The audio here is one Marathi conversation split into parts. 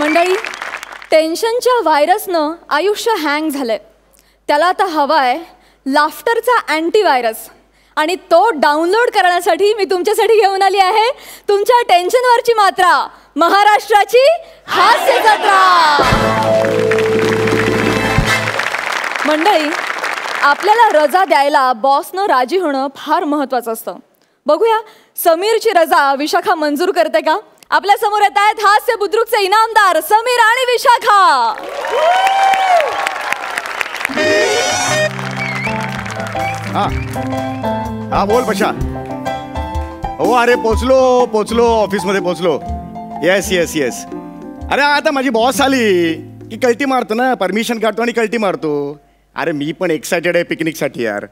मंडळी, टेन्शनच्या व्हायरसनं आयुष्य हँग झालंय. त्याला आता हवाय लाफ्टरचा अँटीव्हायरस. आणि तो डाउनलोड करण्यासाठी मी तुमच्यासाठी घेऊन आली आहे तुमच्या टेन्शनवरची मात्रा, महाराष्ट्राची हास्य जत्रा. मंडळी, आपल्याला रजा द्यायला बॉसनं राजी होणं फार महत्त्वाचं असतं. बघूया समीरची रजा विशाखा मंजूर करते का. आपल्या समोर येत आहेत हास्य बुद्रुकचे इनामदार समीर आणि विशाखा. हा बोल पशा. हो अरे पोचलो ऑफिसमध्ये पोचलो. Yes yes yes. अरे आता माझी बॉस आली की कल्टी मारतो ना, परमिशन काढतो आणि कल्टी मारतो. अरे मी पण एक्सायटेड आहे पिकनिकसाठी यार.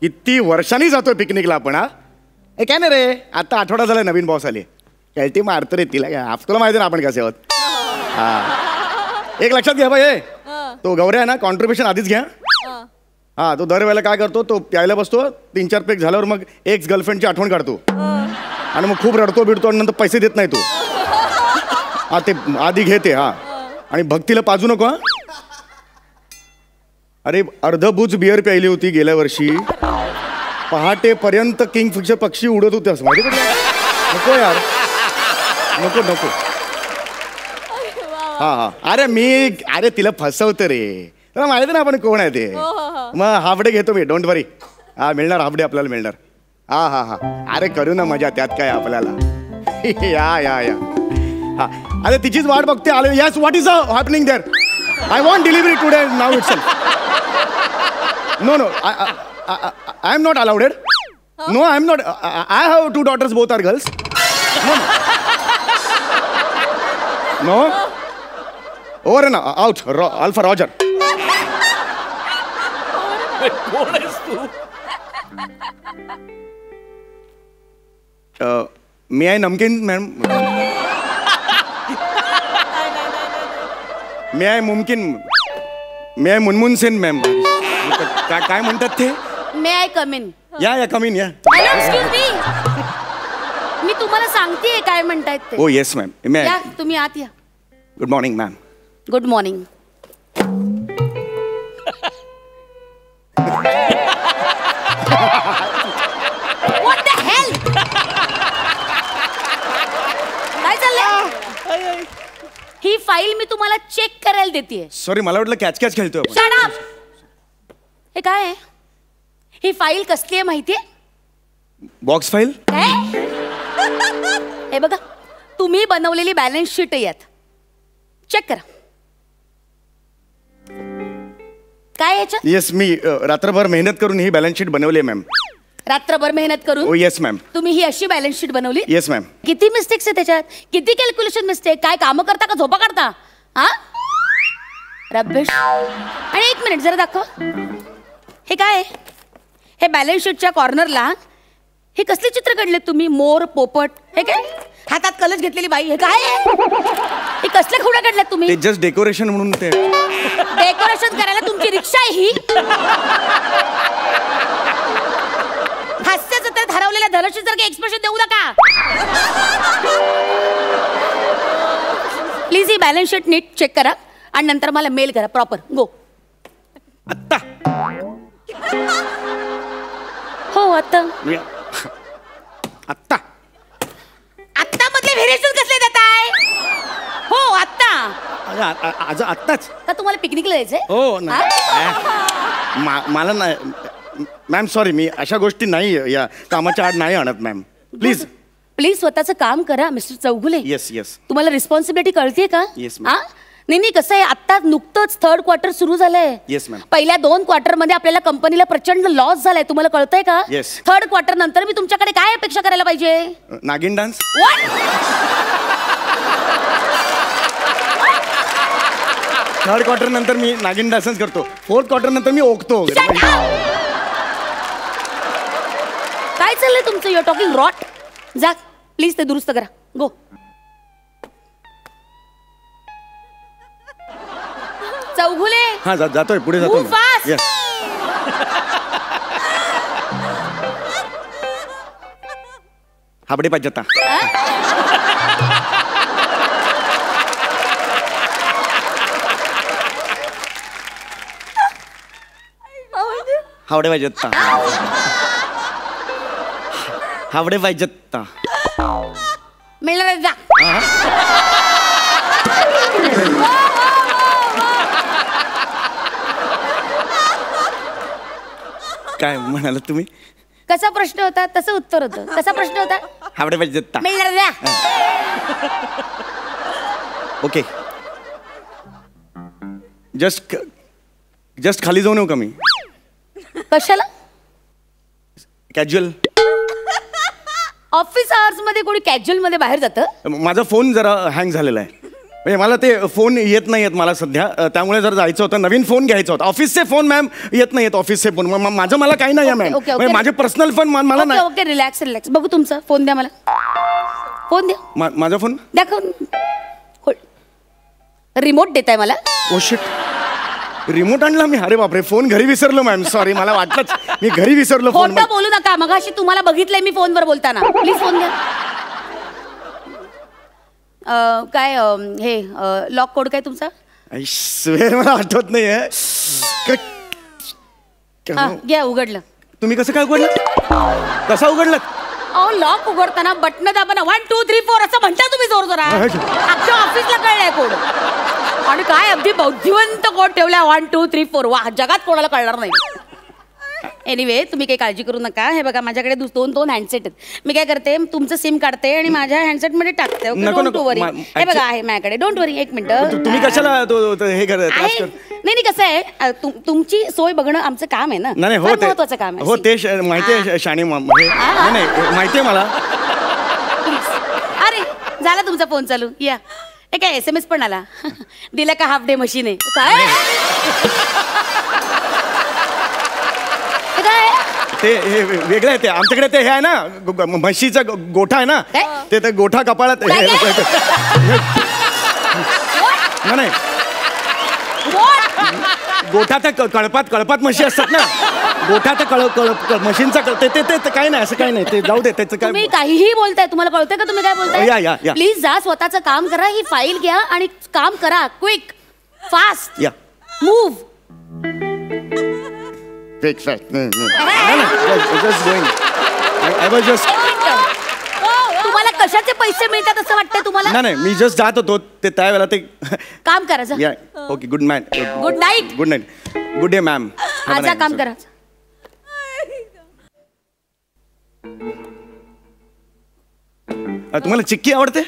किती वर्षांनी जातोय पिकनिकला आपण. हा हे काय नाही रे, आता आठवडा झाला नवीन बॉस आली. कल्टी मारतो रे तिला. काय तुला माहिती ना आपण कसे आहोत. हा एक लक्षात घ्या भाई, तो गौऱ्या आहे ना, कॉन्ट्रीब्युशन आधीच घ्या. हा तो दरवेळेला काय करतो, तो प्यायला बसतो, 3-4 पेक झाल्यावर मग एक्स गर्लफ्रेंडची आठवण काढतो आणि मग खूप रडतो बिडतो आणि नंतर पैसे देत नाही तो. हा ते आधी घेते. हा आणि भक्तीला पाजू नको. हा अरे अर्धबुज बिअर प्यायली होती गेल्या वर्षी. पहाटेपर्यंत किंगफिशर पक्षी उडत होते असं माहिती. नको यार, नको नको. हा अरे तिला फसवतं रे. तुला माहिती ना आपण कोण आहे ते. मग हाफडे घेतो मी, डोंट वरी. हा मिळणार हाफडे आपल्याला मिळणार. हा अरे करू ना मजा, त्यात काय आपल्याला. या हा अरे तिचीच वाट बघते. आले. Yes, what is happening there. I want delivery today now itself. No I am not allowed. No I am not. I have 2 daughters, both are girls. No over ना आउट. Alpha roger. कोण आहेस तू? मी आहे नमकीन मॅम. मी आहे मुमकिन. मी आहे मुनमुन सेन मॅम. काय म्हणतात ते. मे आय कम इन. या कम इन या. एक्सक्यूज मी तुम्हाला सांगतेय काय म्हणतायत ते. हो येस मॅम. या तुम्ही आत या. Good morning ma'am. Good morning. What the hell? काय चाललंय. ही फाईल मी तुम्हाला चेक करायला देते. सॉरी, मला वाटलं कॅच खेळतोय. Shut up. हे काय आहे. ही फाईल कसली आहे माहितीये. Box file. हे बघा, तुम्ही बनवलेली बॅलन्स शीट यात. चेक करा. काय याच्यात. येस, मी रात्रभर मेहनत करून ही बॅलन्स शीट बनवली आहे मॅम. रात्रभर मेहनत करून. हो येस मॅम. तुम्ही ही अशी बॅलन्स शीट बनवली. Yes ma'am. किती मिस्टेक्स आहे त्याच्यात. किती कॅल्क्युलेशन मिस्टेक. काय काम करता का झोपा काढता. हा रब्बिश. आणि एक मिनिट जरा दाखव. हे काय. हे बॅलन्स शीटच्या कॉर्नरला हे कसले चित्र काढले तुम्ही. मोर, पोपट. हे काय. हातात कलश घेतलेली बाई. हे काय. हे कसले खुडा काढल्यात तुम्ही. ते जस्ट डेकोरेशन म्हणून. ते डेकोरेशन करायला तुमची रिक्षा आहे ही. हास्य जत्रेत हरवलेल्या धनश्रीसारखे एक्सप्रेशन देऊ नका प्लीज. ही बॅलन्स शीट नीट चेक करा आणि नंतर मला मेल करा प्रॉपर. गो. आत्ता. हो आत्ता. आत्ता आत्ता मधले व्हेरिएशन कसले देत आहे. हो आत्ता. आज आत्ताच का तुम्हाला पिकनिकला जायचंय. हो मला नाही मॅम. सॉरी, मी अशा गोष्टी नाही या कामाच्या आड नाही आणत मॅम. प्लीज प्लीज स्वतःचं काम करा मिस्टर चौगुले. Yes yes. तुम्हाला रिस्पॉन्सिबिलिटी कळते का. येस हा नाही कसं आहे. आता नुकतंच 3rd क्वार्टर सुरू झालंय. Yes ma'am. पहिल्या 2 क्वार्टर मध्ये आपल्याला कंपनीला प्रचंड लॉस झालाय. तुम्हाला कळतंय का. येस. 3rd क्वार्टर नंतर मी तुमच्याकडे काय अपेक्षा करायला पाहिजे. नागिन डान्स. थर्ड क्वार्टर नंतर मी नागिन डान्सच करतो. 4th क्वार्टर नंतर मी ओकतो. काय चाललंय तुमचं. Your talking rot. जा प्लीज ते दुरुस्त करा. गो. चौगुले. हा जातोय पुढे जातो. Yes. हाबडे पाहिजे आता. हावडे पाहिजेत हावडे पाहिजेत मिळणार जा. काय म्हणाल तुम्ही? कसा प्रश्न होता तसं उत्तर होतं. कसा प्रश्न होता? हावडे पाहिजेत मिळणार जा. ओके. जस्ट खाली जाऊन येऊ का मी? कशाला? कॅज्युअल. ऑफिस आवर्स मध्ये कोणी कॅज्युअल मध्ये बाहेर जातं? माझा फोन जरा हँग झालेला आहे. म्हणजे मला ते फोन येत नाही आहेत मला सध्या, त्यामुळे जर जायचं होतं, नवीन फोन घ्यायचा होता. ऑफिसचे फोन मॅम येत नाही आहेत. ऑफिसचे फोन माझं मला काही नाही आहे मॅम. म्हणजे माझे पर्सनल फोन मला नाही. Okay relax relax. बघू तुमचा फोन द्या मला. फोन द्या. माझा फोन दाखव. रिमोट देताय मला? ओ शिट, रिमोट आणला मी. अरे बापरे, फोन घरी विसरलो मॅम. सॉरी, मला वाटलंच मी घरी विसरलो फोन. खोटं बोलू नका. मगाशी तुम्हाला बघितलंय मी फोनवर बोलताना. प्लीज फोन द्या. काय हे लॉक कोड काय तुमचा? मला आठवत नाहीये. घ्या, उघडलं. तुम्ही कसं काय उघडलं? कसा उघडलं? लॉक उघडताना बटन दाबा ना. 1 2 3 4 असं म्हणता तुम्ही जोर जोरा. अख्ख्या ऑफिसला कळलाय कोड. आणि काय अगदी बौद्धिवंत कोड ठेवलाय. 1 2 3 4. वा, जगात कोणाला कळणार नाही. एनिवे, तुम्ही काही काळजी करू नका. हे बघा, माझ्याकडे दोन हँडसेट आहेत. मी काय करते, तुमचं सिम काढते आणि माझ्या हँडसेट मध्ये टाकते. डोंट वरी. हे बघा आहे माझ्याकडे. डोंट वरी. एक मिनिट. तुम्ही कशाला हे नाही कसं आहे, तुमची सोय बघणं आमचं काम आहे ना. नाही, महत्वाचं काम आहे. हो, ते माहिती आहे शाणी. नाही माहिती आहे मला. अरे झाला तुमचा फोन चालू. या. हे काय SMS पण आला. दिला का हाफ डे मशीन आहे काय? ते हे वेगळं आहे. ते आमच्याकडे ते हे आहे ना, म्हशीचा गोठा आहे ना, ते गोठा कपाळात. नाही, गोठा त्या कळपात म्हशी असतात ना. गोठा त्या मशीनचा ते काही नाही, असं काही नाही. ते जाऊ दे. त्याचं काय तुम्ही काहीही बोलताय. तुम्हाला कळतंय का तुम्ही काय बोलताय? या. प्लीज जा, स्वतःचं काम करा. ही फाईल घ्या आणि काम करा. Quick, fast. या. मूव्ह. तुम्हाला कशाचे पैसे मिळतात असं वाटतंय तुम्हाला? नाही, मी जस्ट जात होतो ते त्यावेळेला ते काम करायचं. Okay, good night. Good night. Good night. Good day ma'am. आजा काम करा. तुम्हाला चिक्की आवडते?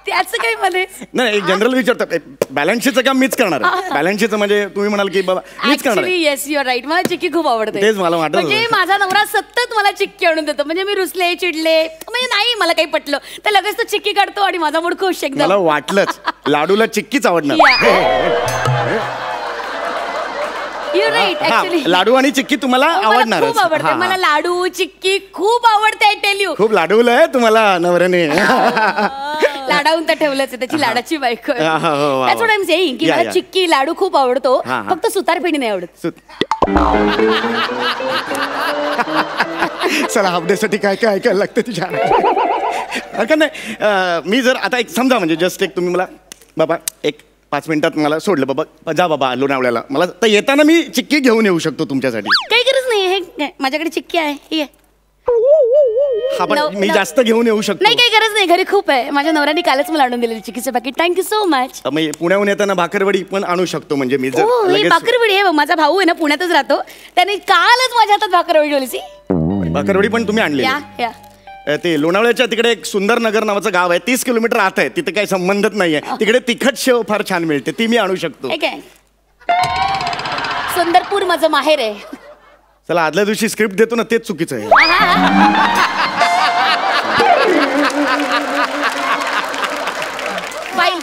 त्याचं काही मध्ये नाही, एक जनरल विचारतात. बॅलन्स शीटचं काम मीच करणार आहे. बॅलन्स शीटचं म्हणजे तुम्ही म्हणाल की बाबा मीच करणार आहे. Yes, you are right. मला चिक्की खूप आवडते. तेच मला वाटत. म्हणजे माझा नवरा सतत मला चिक्की आणून देतो. म्हणजे मी रुसले, चिडले, म्हणजे नाही मला काही पटलं तर लगेच तो चिक्की काढतो आणि माझा मूड खुश एकदम. मला वाटलंच लाडूला चिक्कीच आवडणार. लाडू आणि चिक्की तुम्हाला आवडणार? खूप आवडते मला. लाडू चिक्की खूप आवडते. I tell you. खूप लाडवलं आहे तुम्हाला नवऱ्याने. लाडावून तर ठेवलंच आहे. त्याची लाडाची बायको. That's what I'm saying, की मला चिक्की लाडू खूप आवडतो. फक्त सुतारफेणी नाही आवडत. चला, हाफ डे साठी काय काय ऐकायला लागतं तुझ्या? हरकत नाही. मी जर आता एक समजा, म्हणजे जस्ट एक तुम्ही मला बाबा एक 5 मिनिटात मला सोडलं, बाबा जा बाबा लोणावळ्याला, मला तर येताना मी चिक्की घेऊन येऊ शकतो तुमच्यासाठी. काही गरज नाही. हे माझ्याकडे चिक्की आहे. ही आहे. हा, पण मी जास्त घेऊन येऊ शकतो? नाही, काही गरज नाही. घरी खूप आहे. माझ्या नवऱ्याने कालच मला आणून दिलेली चिक्कीचं पॅकेट. Thank you so much. पुण्याहून येताना भाकरवडी पण आणू शकतो? म्हणजे मी जर भाकरवडी आहे. माझा भाऊ आहे ना, पुण्यातच राहतो. त्याने कालच माझ्या हातात भाकरवडी ठेवली. भाकरवडी पण तुम्ही आणली? ते लोणावळ्याच्या तिकडे एक सुंदर नगर नावाचं गाव आहे, 30 किलोमीटर आत आहे. तिथे काही संबंधच नाहीये. तिकडे तिखट शेव फार छान मिळते, ती मी आणू शकतो. सुंदरपूर माझं माहेर आहे. चला, आदल्या दिवशी स्क्रिप्ट देतो ना, तेच चुकीचं आहे.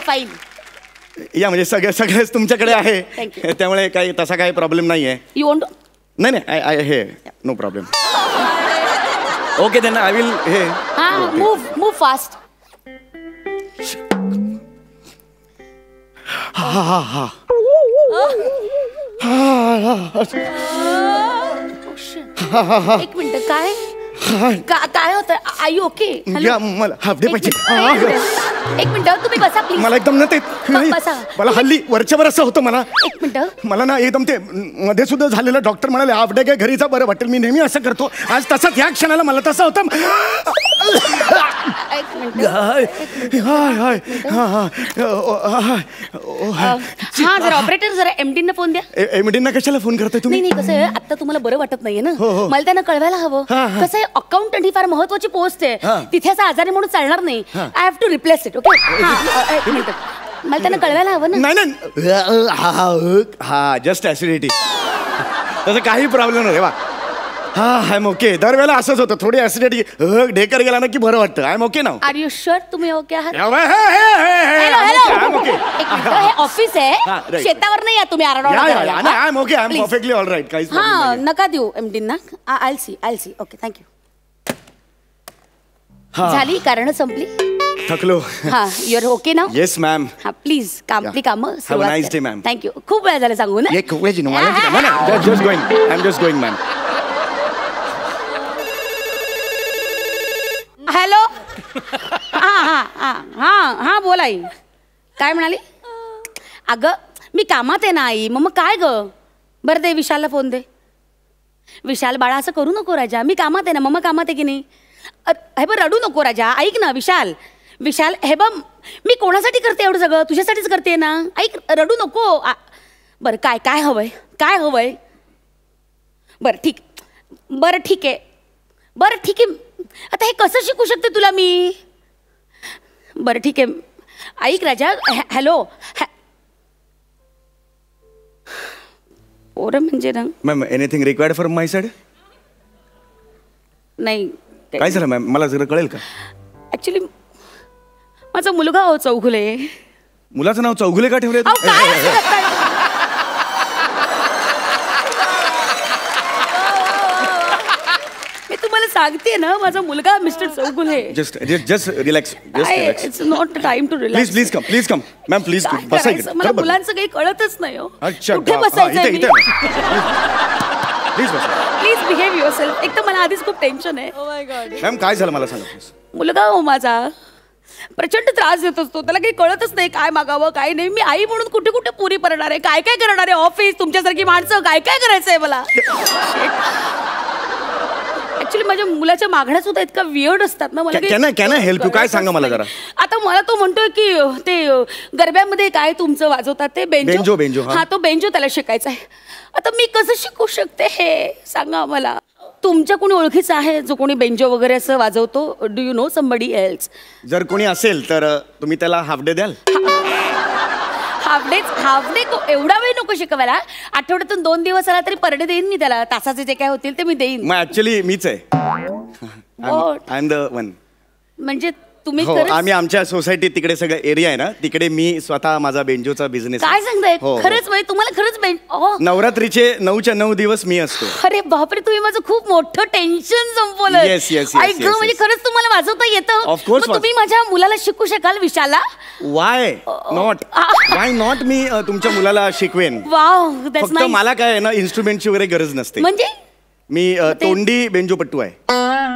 फाईल या, म्हणजे सगळेच तुमच्याकडे आहे, त्यामुळे काही तसा काही प्रॉब्लेम नाहीये. You want? नाही, hey no problem. Okay then I will. Hey move fast. एक मिनिट. काय होतं? I you okay? मला हाफ डे पाहिजे. एक मिनिट तुम्ही बसा प्लीज. मला एकदम ना ते नाही, बसा. मला हल्ली वरच्यावर असं होतं मला. एक मिनिट. मला ना एकदम ते मध्ये सुद्धा झालेलं डॉक्टर म्हणाले हाफ डे काय घरीचा बरं वाटेल. मी नेहमी असं करतो. आज तसंच ह्या क्षणाला मला तसं होतं. एक मिनिट. हाय हाय हा जरा ऑपरेटर जरा MD ना फोन द्या. एमडींना कशाला फोन करताय नाही तुम्ही? नाही कसं आहे आता तुम्हाला बरं वाटत नाहीये ना हो, हो. मला त्यांना कळवायला हवं. हा, हा. कसं आहे अकाउंटंट ही फार महत्वाची पोस्ट हा. आहे. तिथे असं आजारी म्हणून चालणार नाही. I have to replace it. Okay एक मिनिट मला त्यांना कळवायला हवं ना. नाही नाही हा जस्ट ऍसिडिटी तसं काही प्रॉब्लेम नाही वा. हा आय एम ओके. दरवेळेला असंच होतं. थोडी ऍसिडिटी ढेकर गेला ना की बरं वाटतं. आय एम ओके ना. आर यू शुअर तुम्ही ओके आहात? हॅलो हॅलो एक मिनिट हे ऑफिस हा, आहे right. शेतावर नाही या तुम्ही आरडाओरडा करायला. I am okay. I am Please. Perfectly all right. काहीच हा problem नाहीये. नका देऊ MD ना. I see okay thank you. हा. झाली कारण संपली. थकलो. हा युअर ओके ना. Yes ma'am. हा प्लीज आपली कामं Have a nice day, ma'am. Thank you. खूप वेळ झाला सांगू ना. खूप वेळची just going. I am just going ma'am. Hello हा बोला आई. काय म्हणाली? अगं मी कामात आहे ना आई. मग काय ग. बरं दे विशालला फोन दे. विशाल बाळा असं करू नको राजा. मी कामात आहे ना. मम्मा कामात आहे की नाही. हे बघ रडू नको राजा. ऐक ना विशाल हे बघ मी कोणासाठी करते एवढं सगळं. तुझ्यासाठीच करते ना. ऐक रडू नको. बरं काय हवंय. बरं ठीक आहे आता हे कसं शिकू शकते तुला मी. बरं ठीक आहे ऐक राजा. हॅलो पोरं म्हणजे ना ma'am anything required from my side? नाही काय झालं मॅम? मला जरा कळेल का? ऍक्च्युली माझा मुलगा हो चौघुले. मुलाचं नाव चौगुले का ठेवलंय? अहो, काय असं करताय? मी तुम्हाला सांगते ना माझा मुलगा mister Chougule. Just relax. It's not time to relax. Please come ma'am please बसा इकडे. मला मुलांचं काही कळतच नाही हो. अच्छा कुठे बसायचं इथे प्लीज बसा. Please behave yourself. एक तर मला आधीच खूप टेन्शन आहे. मॅम काय झालं मला सांगा प्लीज. मुलगा हो माझा प्रचंड त्रास देत असतो. त्याला काही कळतच नाही काय मागावं काय नाही. मी आई म्हणून कुठे कुठे पुरी करणार आहे. काय करणार आहे. ऑफिस तुमच्यासारखी माणसं काय करायचंय मला. ऍक्च्युली माझ्या मुलाच्या मागण्या सुद्धा इतका वियर्ड असतात ना. मला कॅन आय हेल्प यू? काय सांगा मला जरा. आता मला तो म्हणतोय की ते गरब्यामध्ये काय तुमचं वाजवतात ते बेंजो, हा तो बेंजो त्याला शिकायचा आहे. आता मी कसं शिकू शकते हे सांगा मला. तुमच्या कोणी ओळखीचं आहे जो कोणी बेंजो वगैरे असं वाजवतो? Do you know somebody else? जर कोणी असेल तर तुम्ही त्याला हाफ डे द्याल? हाफ डे एवढा वेळ नको शिकवायला. आठवड्यातून 2 दिवस आला तरी पर डे देईन मी त्याला. तासाचे जे काय होतील ते मी देईन. मग ऍक्च्युली मीच आहे. I am the one. म्हणजे तुम्ही हो खरंच- आम्ही आमच्या सोसायटीत तिकडे सगळं एरिया आहे ना तिकडे मी स्वतः माझा बेंजोचा बिझनेस. काय सांगताय? हो. खरंच बाई तुम्हाला खरंच नवरात्रीचे 9च्या 9 दिवस मी असतो. अरे बापरे तुम्ही माझं खूप मोठं टेन्शन संपवलं. Yes, yes, ऐक yes, म्हणजे yes. खरंच तुम्हाला वाजवता येतं? Of course मग तुम्ही माझ्या मुलाला शिकू शकाल विशाला? वाय नॉट मी तुमच्या मुलाला शिकवेन. वाव दॅट्स फक्त नाईस. मला काय आहे ना इन्स्ट्रुमेंटची वगैरे गरज नसते. म्हणजे मी तोंडी बेंजोपट्टू आहे.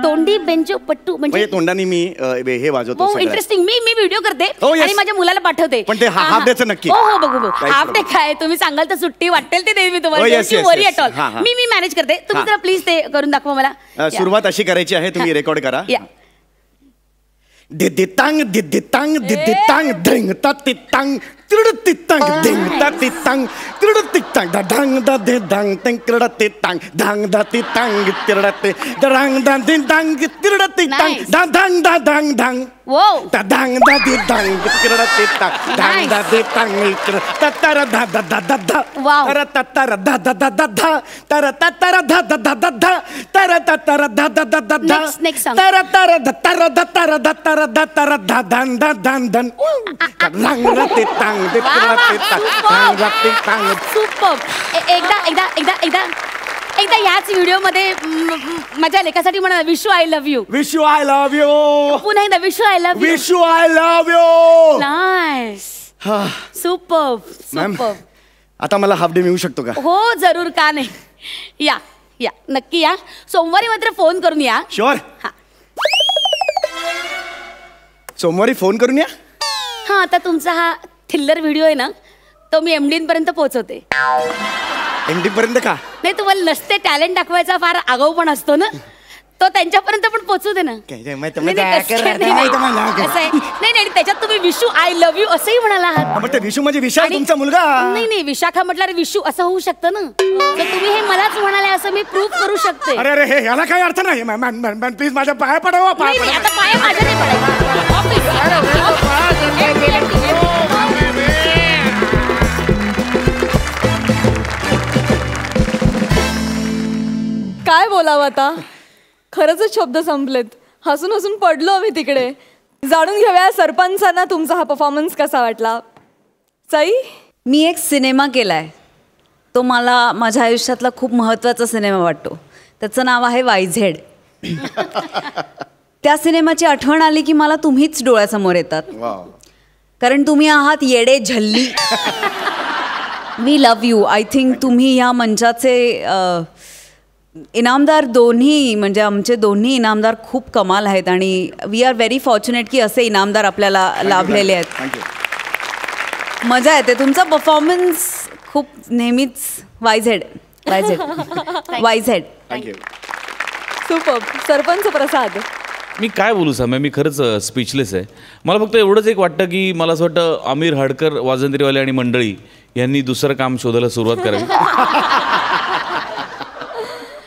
तोंडी बेंजो पट्टू म्हणजे म्हणजे तोंडाने मी हे वाजवतो सगळं. इंटरेस्टिंग. मी व्हिडिओ करते Oh, yes. आणि माझ्या मुलाला पाठवते. पण ते हाफ डेचं नक्की. हो बघू काहीच हाफ डे problem. काय तुम्ही सांगाल तर सुट्टी वाटेल ते देईन मी Oh, तुम्हाला. yes, yes, worry yes. At all. हा, हा. मी मॅनेज करते. तुम्ही हा. जरा प्लीज ते करून दाखवा मला. सुरुवात अशी करायची आहे तुम्ही रेकॉर्ड करा. या दिदितांग धिंग तितांग तितांग धिंग तितांग तितांग ढांग दा दे दांग तिंग तितांग ढांग दा तितांग तिरडते ढांग दा दितांग तिरडते तांग Nice. दा दांग दा दांग दांग वो दा दांग दा दे दांग तिरडते तांग ढांग दा दे तांग ततर धा धा धा धा धा Wow. तर ततर धा धा धा धा धा तर ततर धा धा धा धा धा तर ततर धा धा धा धा धा Next song. तर तर तर तर तर तर धा धान धा धान धन रंग रते तांग ते रते तांग रते तांग. सुपर. एकदा याच व्हिडिओ मध्ये माझ्या लेखासाठी म्हणा Vishu I love you. Wish you I love you. पुन्हा एकदा Vishu I love you. Wish you I love you. Nice. Super ma'am super. आता मला हाफ डे मिळू शकतो का? हो जरूर का नाही. या या नक्की या. सोमवारी मात्र फोन करून या. शुअर. हा. सोमवारी फोन करून या. हा आता तुमचा हा थिल्लर व्हिडिओ आहे ना तो मी MD पर्यंत पोहोचवते. MD पर्यंत का? नाही तुम्हाला नसते टॅलेंट दाखवायचा फार आगाऊ पण असतो ना तो त्यांच्यापर्यंत पण पोहोचू दे ना. नाही नाही त्याच्यात तुम्ही विशू आय लव्ह यू असंही म्हणाला आहात. विशू म्हणजे विशाल तुमचा मुलगा. नाही विशाखा म्हटल्यावर विशू असं होऊ शकतं ना तर तुम्ही हे मलाच म्हणाले असं मी प्रूव्ह करू शकते. अरे अरे हे याला काही अर्थ नाही. प्लीज माझ्या पाया पडावा. आता पाया माझ्या नाही काय बोलावं आता, खरंच शब्द संपलेत. हसून हसून पडलो आम्ही तिकडे. जाणून घेऊया सरपंचांना तुमचा हा परफॉर्मन्स कसा वाटला. साई, मी एक सिनेमा केलाय तो मला माझ्या आयुष्यातला खूप महत्त्वाचा सिनेमा वाटतो. त्याचं नाव आहे YZ. त्या सिनेमाची आठवण आली की मला तुम्हीच डोळ्यासमोर येतात. कारण तुम्ही आहात येडे झल्ली. We love you. I think तुम्ही ह्या मंचाचे इनामदार दोन्ही म्हणजे आमचे दोन्ही इनामदार खूप कमाल आहेत आणि वी आर व्हेरी फॉर्च्युनेट की असे इनामदार आपल्याला लाभलेले आहेत. मजा येते. तुमचा परफॉर्मन्स खूप नेहमीच YZ. सुपर. सरपंच प्रसाद, मी काय बोलू साम्या, मी खरंच स्पीचलेस आहे. मला फक्त एवढंच एक वाटतं की मला असं वाटतं आमिर हडकर वाजंत्रीवाले आणि मंडळी यांनी दुसरं काम शोधायला सुरुवात करावी.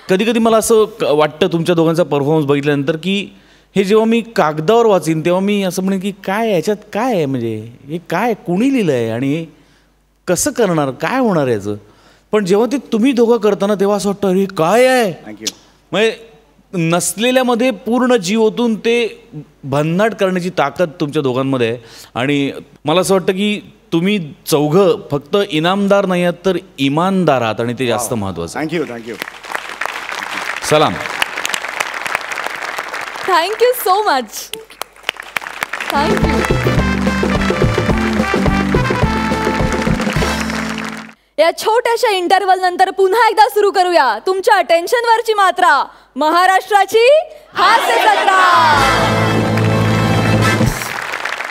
कधी कधी मला असं वाटतं तुमच्या दोघांचा परफॉर्मन्स बघितल्यानंतर की हे जेव्हा मी कागदावर वाचीन तेव्हा मी असं म्हणेन की काय याच्यात काय आहे, म्हणजे हे काय कुणी लिहिलं आहे आणि हे कसं करणार, काय होणार याचं. पण जेव्हा ते तुम्ही दोघं करताना तेव्हा असं वाटतं अरे काय आहे. म्हणजे नसलेल्यामध्ये पूर्ण जीव ओतून ते भन्नाट करण्याची ताकद तुमच्या दोघांमध्ये आहे. आणि मला असं वाटतं की तुम्ही चौघं फक्त इनामदार नाही आहात तर इमानदार आहात आणि ते जास्त महत्त्वाचं. थँक्यू. सलाम. Thank you so much. थँक्यू. या छोट्याशा इंटरव्हल नंतर पुन्हा एकदा सुरू करूया तुमच्या टेन्शनवरची मात्रा, महाराष्ट्राची हास्य जत्रा.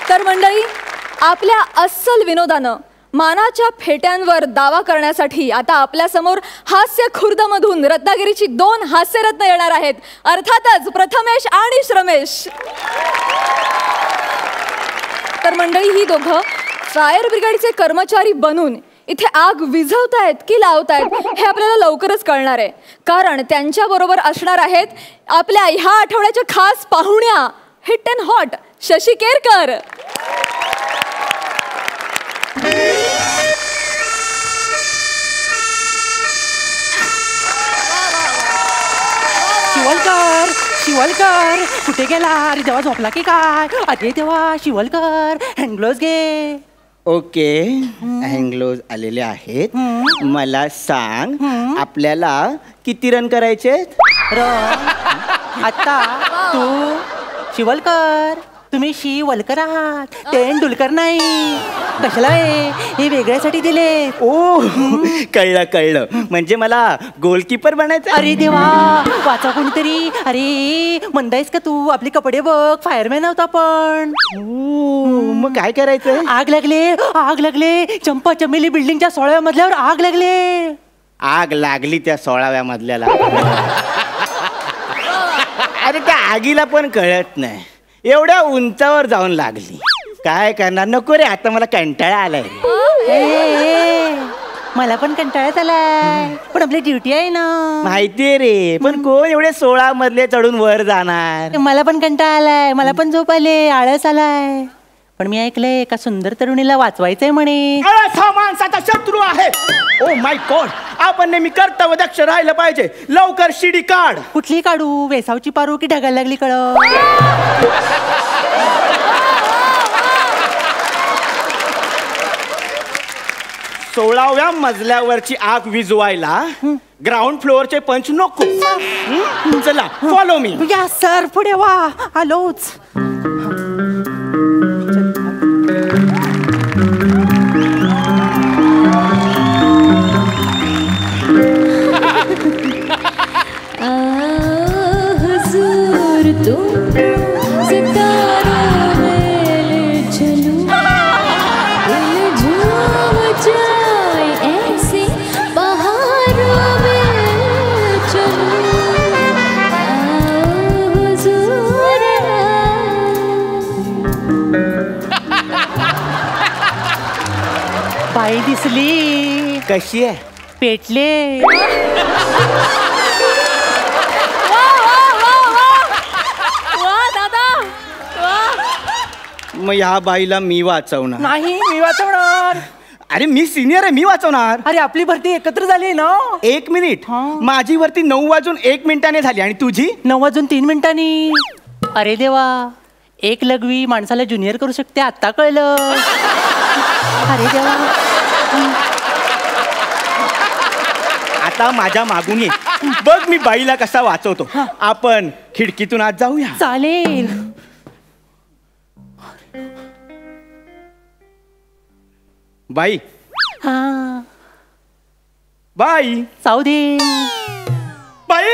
तर मंडळी, आपल्या अस्सल विनोदानं मानाच्या फेट्यांवर दावा करण्यासाठी आता आपल्या समोर हास्य खुर्दमधून रत्नागिरीची 2 हास्यरत्न येणार आहेत. अर्थातच प्रथमेश आणि श्रमेश. तर मंडळी, ही दोघं फायर ब्रिगेडचे कर्मचारी बनून इथे आग विझवतायत की लावतायत हे आपल्याला लवकरच कळणार आहे. कारण त्यांच्याबरोबर असणार आहेत आपल्या ह्या आठवड्याच्या खास पाहुण्या hit and hot Shashi Kerkar. Shivalkar कुठे गेला? अरे देवा, झोपला की काय? अरे देवा, शिवलकर हँडग्लोव्ज घे. ओके, हँगलोज आलेले आहेत. मला सांग, आपल्याला किती रन करायचे? आता तू शिवलकर, तुम्ही शिवलकर आहात, तेंडुलकर नाही. कशाला हे वेगळ्यासाठी दिले? ओ कळलं. म्हणजे मला गोलकीपर बनायचं. अरे देवा, वाचा कोणीतरी. अरे मंदायस का तू? आपले कपडे बघ, फायरमॅन होता पण. मग काय करायचं? आग लागले. चंपा चमेली बिल्डिंगच्या 16व्या मजल्यावर आग लागले. आग लागली त्या 16व्या मजल्याला. अरे त्या आगीला पण कळत नाही, एवढ्या उंचावर जाऊन लागली. काय करणार? नको रे, आता मला कंटाळा आलाय. मला पण कंटाळ्यात आलाय, पण आपली ड्युटी आहे ना. माहितीये रे, पण कोण एवढे 16 मजले चढून वर जाणार? मला पण कंटाळा आलाय, मला पण झोप आले, आळस आलाय. पण मी ऐकलंय एका सुंदर तरुणीला वाचवायचंय म्हणे. हा माणसाचा शत्रू आहे. ओ माय गॉड, आपण नेहमी कर्तव्य दक्ष राहिलं पाहिजे. लवकर शिडी काढ. कुठली काढू? वेसावची पारू की ढगायला लागली कळ? 16व्या मजल्यावरची आग विझवायला ग्राउंड फ्लोअरचे पंच नको. चला, फॉलो मी. या सर, पुढे वा. आलोच. हुजूर तुम सितारों में ले चलूं. बाई दिसली. कशी आहे? पेटले. वा दादा वा. मग ह्या बाईला मी वाचवणार. नाही मी वाचवणार. अरे मी सिनियर आहे, मी वाचवणार. अरे आपली भरती एकत्र झाली ना. 1 मिनिट. हा. माझी वरती 9:01 झाली आणि तुझी 9:03. अरे देवा, एक लघवी माणसाला ज्युनियर करू शकते आता कळलं. अरे देवा. आता माझ्या मागून ये. बघ मी बाईला कसा वाचवतो. आपण खिडकीतून आत जाऊया. चालेल. बाई हा बाई जाऊ दे. बाई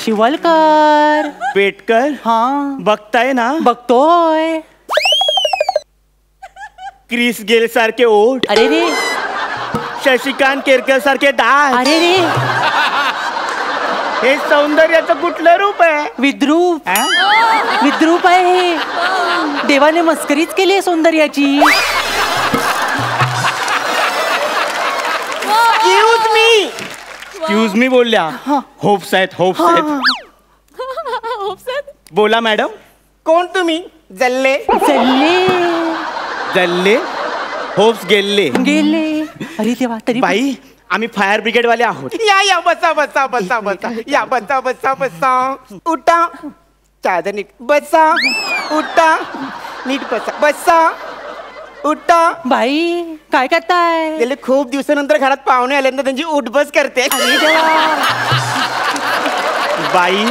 शिवलकर. पेटकर हा बघताय ना, बघतोय. क्रिस गेल सारखे ओठ, अरे रे. शशिकांत केरकर सारखे दात. अरे रे. हे सौंदर्याचं कुठलं रूप आहे? विद्रूप. हा? विद्रूप आहे हे. देवाने मस्करीच केली आहे सौंदर्याची. एक्सक्यूज मी बोलल्या. होप्स आहेत, होप्स आहेत. बोला मॅडम. कोण तुम्ही? जल्ले. चालले. जल्ले होप्स गेल्ले. गेले. अरे देवा, तरी बाई आम्ही फायर ब्रिगेड वाले आहोत. या बसा बसा बसा बसा. या बसा बसा बसा. उठा. चादर नीट बसा. उठा. नीट बसा. बसा. उठा. बाई काय करताय? गेले खूप दिवसानंतर घरात पाहुणे आल्यानंतर त्यांची उठबस करते. अरे देवा. बाई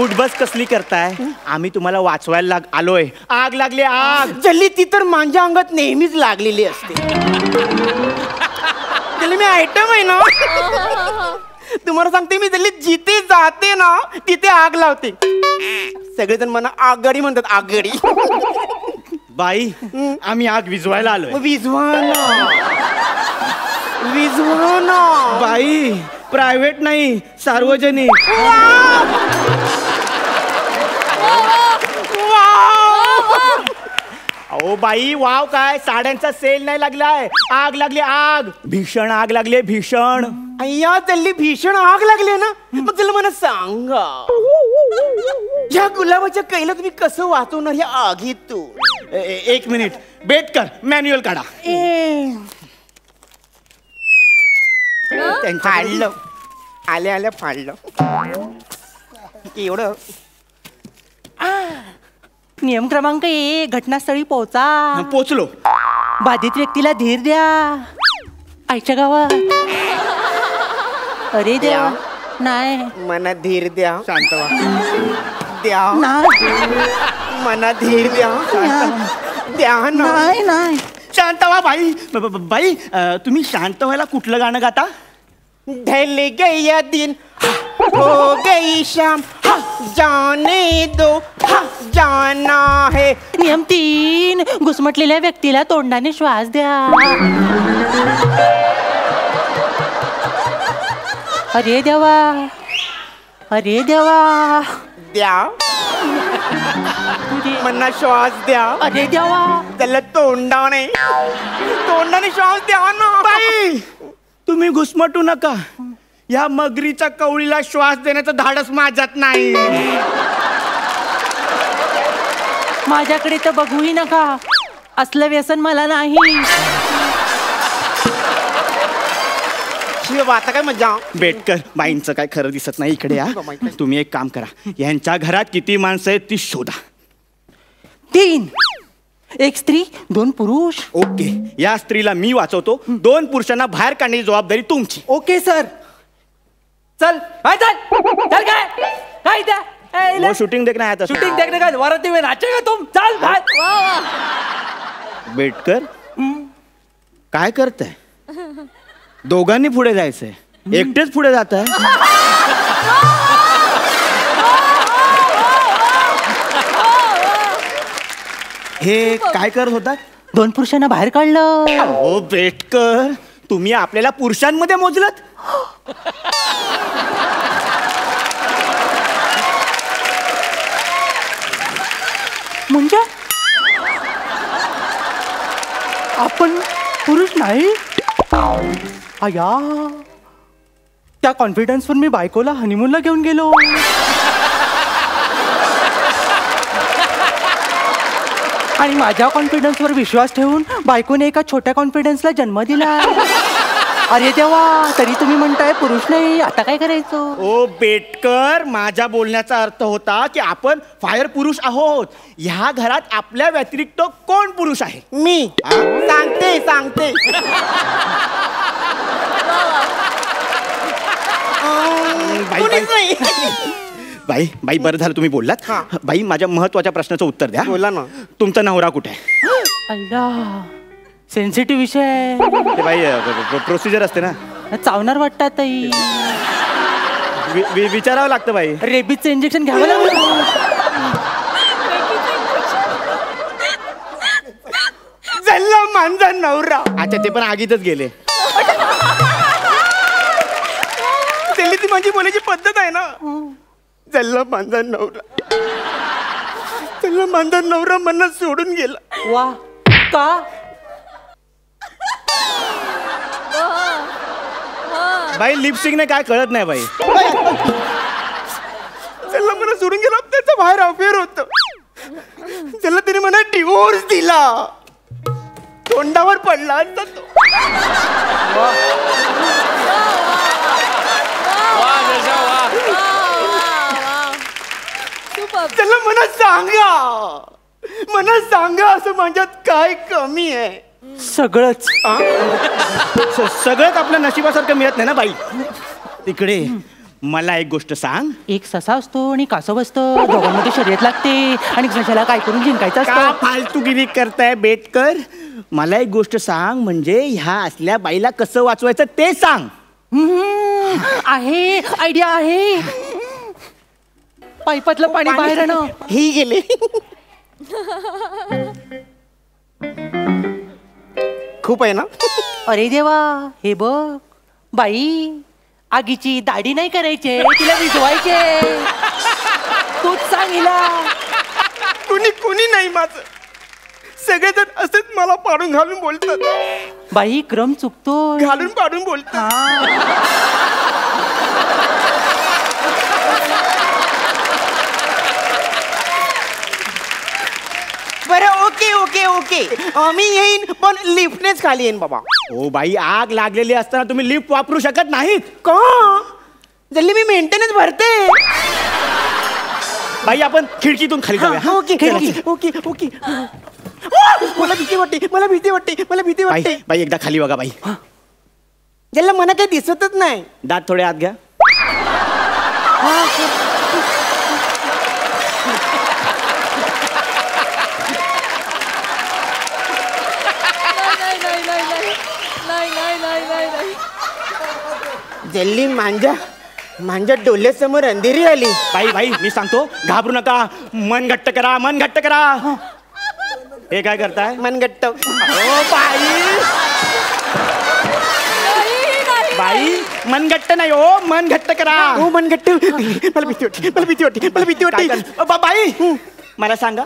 उठबस कसली करताय? आम्ही तुम्हाला वाचवायला आलोय. आग लागली आग. जल्ली ती तर माझ्या अंगात नेहमीच लागलेली असते. जल्ली मी आयटम आहे ना. तुम्हाला सांगते मी जल्ली जिथे जाते ना तिथे आग लावते. सगळेजण मला आगगाडी म्हणतात. आगगाडी. बाई आम्ही आग विझवायला आलोय. विझवा ना. विझवा ना. बाई प्रायव्हेट नाही, सार्वजनिक. अहो बाई वाव काय, साड्यांचा सेल नाही लागलाय. आग लागली आग. भीषण आग लागली भीषण. अय्या जल्ली भीषण आग लागली ना. मग तुला मला सांगा, या गुलाबाच्या कैला तुम्ही कसं वाचवणार या आगीतून? 1 मिनिट. बेटकर मॅन्युअल काढा. फाडलं. आल्या आल्या फाडलं. एवढं. नियम क्रमांक 1, घटनास्थळी पोहोचा. पोचलो. बाधित व्यक्तीला धीर द्या. आईच्या गावात. अरे देवा. नाही. मना धीर द्या. शांत व्हा. द्या. नाही. मना धीर द्या. द्या ना. नाही नाही. शांत व्हा बाई. बाई तुम्ही शांत व्हायला कुठलं गाणं गाता? ढल गया दिन, हो गई शाम, जाने दो, जाना है. नियम 3, घुसमटलेल्या व्यक्तीला तोंडाने श्वास द्या. अरे देवा. अरे देवा. द्या. मना श्वास द्या. अरे देवा. त्याला तोंडाने श्वास द्या ना. बाई तुम्ही घुसमटू नका. या मगरीच्या कवळीला श्वास देण्याचं धाडस माझ्यात नाही. माझ्याकडे तर बघूही नका. असलं व्यसन मला नाही. शिव आता काय मजा. बेटकर बाईंचं काय खरं दिसत नाही. इकडे या. तुम्ही एक काम करा, यांच्या घरात किती माणसं आहेत ती शोधा. 3, 1 स्त्री 2 पुरुष. ओके. या स्त्रीला मी वाचवतो. 2 पुरुषांना बाहेर काढण्याची जबाबदारी तुमची. Okay sir. चल हाय चल. चल काय काय त्या वो शूटिंग देखना आया था. शूटिंग देखने का वराती में नाचेगा तुम. चल भाई. बेटकर काय करताय? दोघांनी पुढे जायचंय. एकटेच पुढे जात आहे. हे काय करत होता? 2 पुरुषांना बाहेर काढलं. ओ बेटकर तुम्ही आपल्याला पुरुषांमध्ये मोजलत. म्हणजे आपण पुरुष नाही आया, त्या कॉन्फिडन्सवर मी बायकोला हनीमूनला घेऊन गेलो. आणि माझ्या कॉन्फिडन्सवर विश्वास ठेवून बायकोने एका छोट्या कॉन्फिडन्सला जन्म दिला. अरे देवा, तरी तुम्ही म्हणताय पुरुष नाही, आता काय करायचं? ओ बेटकर, माझ्या बोलण्याचा अर्थ होता की आपण फायर पुरुष आहोत. ह्या घरात आपल्या व्यतिरिक्त कोण पुरुष आहे? मी सांगते सांगते. कोणीच नाही. बाई बाई, बरं झालं तुम्ही बोललात. बाई, माझ्या महत्वाच्या प्रश्नाचं उत्तर द्या. बोला ना. तुमचा नवरा कुठे आहे? अल्ला, सेन्सिटिव्ह विषय. ते बाई प्रोसिजर असते ना, चावणार वाटतात ताई. विचारावं लागतं बाई. रेबीजचं इंजेक्शन घ्यावं लागलं. जल्ला माझा नवरा. अच्छा, ते पण आगीतच गेले. त्याला ती माझी बोलायची पद्धत आहे ना. जल्ला माझा नवरा, जल्ला माझा नवरा मला सोडून गेला. वा, का? बाई, लिपस्टिकने काय कळत नाही बाई. त्याला मला सोडून गेला, त्याचा बाहेर अफेअर होत. त्याला तिने मला डिवोर्स दिला. तोंडावर पडला असता तो. त्याला मला सांगा असं माझ्यात काय कमी आहे? सगळंच. सगळंच आपल्या नशिबासारखं मिळत नाही ना बाई. तिकडे मला एक गोष्ट सांग. एक ससा असतो आणि कासव असतं, दोघांमध्ये शर्यत लागते आणि सशाला काय करून जिंकायचं का असतं. फालतूगिरी करताय बेटकर? मला एक गोष्ट सांग, म्हणजे ह्या असल्या बाईला कसं वाचवायचं ते सांग. आहे, आयडिया आहे. पाईपातलं पाणी बाहेर आणं. ही गेले. खूप आहे ना. अरे देवा, हे बघ बाई, आगीची दाढी नाही करायचे, तिला विजवायचे. तूच सांग हिला. कुणी नाही माझं. सगळेजण असेच मला पाडून घालून बोलतात. बाई, क्रम चुकतो. घालून पाडून बोलतात. बरं, ओके ओके ओके, मी येईन, पण लिफ्टनेच खाली येईन बाबा. ओ बाई, आग लागलेली असताना तुम्ही लिफ्ट वापरू शकत नाहीत का? जल्ली मी मेंटेनन्स भरते. बाई, आपण खिडकीतून खाली जाऊया. Okay okay okay. मला भीती वाटते, मला भीती वाटते, मला भीती बाई वाटते. बाई, एकदा खाली बघा बाई. ज्याला मला काही दिसतच नाही. दात थोडे आत घ्या. जल्ली माझ्या डोळ्यासमोर अंधेरी आली. बाई, मी सांगतो, घाबरू नका. मन घट्ट करा, मन घट्ट करा. हे काय करताय? मनगट्ट. ओ बाई, बाई, मन घट्ट नाही हो, मन घट्ट करा. हो, मनगट्ट. मला भीती वाटते, मला भीती वाटते, मला भीती वाटते. बाई, मला सांगा,